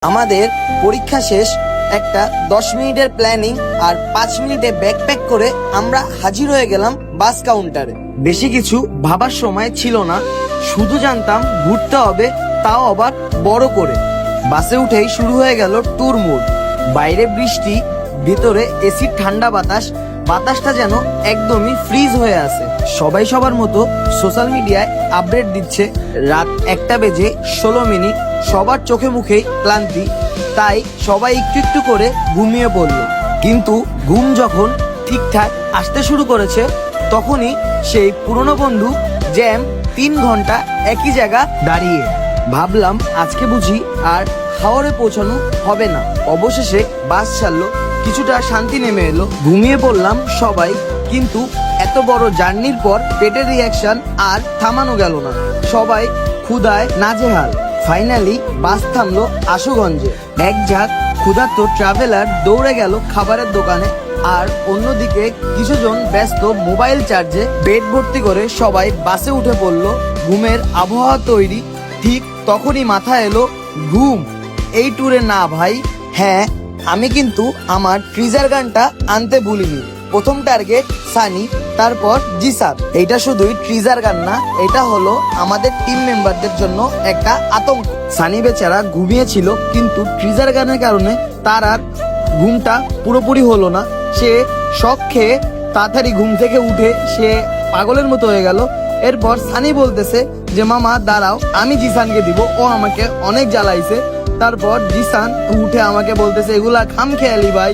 আমাদের পরীক্ষা শেষ, একটা 10 মিনিটের প্ল্যানিং আর 5 মিনিটে ব্যাকপ্যাক করে আমরা হাজির হয়ে গেলাম বাস কাউন্টারে। বেশি কিছু ভাবার সময় ছিল না, শুধু জানতাম ঘুরতে হবে, তাও আবার বড় করে। বাসে উঠেই শুরু হয়ে গেল ট্যুর মুড। বাইরে বৃষ্টি, ভিতরে এসির ঠান্ডা বাতাস, বাতাসটা যেন একদমই ফ্রিজ হয়ে আছে। সবাই সবার মতো সোশ্যাল মিডিয়ায় আপডেট দিচ্ছে। রাত 1টা বেজে 16 মিনিট, সবার চোখে মুখেই ক্লান্তি, তাই সবাই একটু একটু করে ঘুমিয়ে পড়ল। কিন্তু ঘুম যখন ঠিকঠাক আসতে শুরু করেছে, তখনই সেই পুরনো বন্ধু জ্যাম 3 ঘন্টা একই জায়গা দাঁড়িয়ে। ভাবলাম আজকে বুঝি আর হাওড়ে পৌঁছানো হবে না। অবশেষে বাস ছাড়লো, কিছুটা শান্তি নেমে এলো। ঘুমিয়ে পড়লাম সবাই, কিন্তু এত বড় জার্নির পর পেটের রিয়াকশন আর থামানো গেল না। সবাই ক্ষুধায় নাজেহাল। ফাইনালি বাস থামলো আশুগঞ্জে। এক ঝাঁক ক্ষুধার্ত ট্রাভেলার দৌড়ে গেল খাবারের দোকানে, আর অন্যদিকে কিছুজন ব্যস্ত মোবাইল চার্জে। পেট ভর্তি করে সবাই বাসে উঠে পড়লো। ঘুমের আবহাওয়া তৈরি। ঠিক তখনই মাথায় এলো ঘুম এই ট্যুরে না ভাই। হ্যাঁ, আমি কিন্তু আমার ট্রিজার গানটা আনতে ভুলিনি। প্রথম টার্গেট সানি, তারপর জিসান। এটা শুধুই ট্রিজার গান না, এটা হলো আমাদের টিম মেম্বারদের জন্য একটা আতঙ্ক। সানি বেচারা ঘুমিয়েছিল, কিন্তু ট্রিজার গানের কারণে তার আর ঘুমটা পুরোপুরি হলো না। সে শখ খেয়ে তাড়াতাড়ি ঘুম থেকে উঠে সে পাগলের মতো হয়ে গেল। এরপর সানি বলতেছে যে মামা দাঁড়াও, আমি জিসানকে দিব, ও আমাকে অনেক জ্বালাইছে। তারপর জিসান উঠে আমাকে বলতেছে এগুলা খাম খেয়ালি ভাই।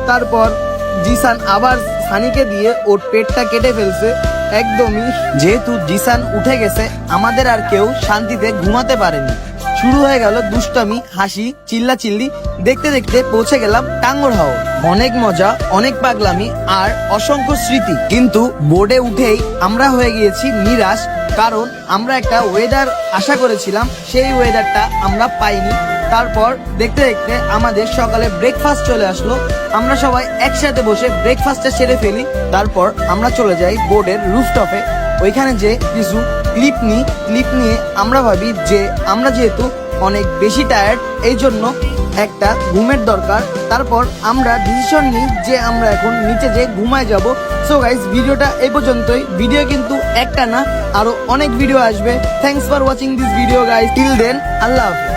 তারপর জিসান আবার সানিকে দিয়ে ওর পেটটা কেটে ফেলছে একদমই। যেহেতু জিসান উঠে গেছে, আমাদের আর কেউ শান্তিতে ঘুমাতে পারেনি। শুরু হয়ে গেল দুষ্টামি, হাসি, চিল্লাচিল্লি। দেখতে দেখতে পৌঁছে গেলাম টাঙ্গর হাওর। অনেক মজা, অনেক পাগলামি আর অসংখ্য স্মৃতি। কিন্তু বোর্ডে উঠেই আমরা হয়ে গিয়েছি নিরাশ, কারণ আমরা একটা ওয়েদার আশা করেছিলাম, সেই ওয়েদারটা আমরা পাইনি। তারপর দেখতে দেখতে আমাদের সকালে ব্রেকফাস্ট চলে আসলো। আমরা সবাই একসাথে বসে ব্রেকফাস্টটা সেরে ফেলি। তারপর আমরা চলে যাই বোর্ডের রুফটপে। ওইখানে যে কিছু ক্লিপ নিয়ে আমরা ভাবি যে আমরা যেহেতু অনেক বেশি টায়ার্ড, এই জন্য একটা ঘুমের দরকার। তারপর আমরা ডিসিশন নিই যে আমরা এখন নিচে যে ঘুমায় যাব। সো গাইস, ভিডিওটা এই পর্যন্তই। ভিডিও কিন্তু একটা না, আরো অনেক ভিডিও আসবে। Thanks for watching this video guys. Till then, আল্লাহ হাফেজ।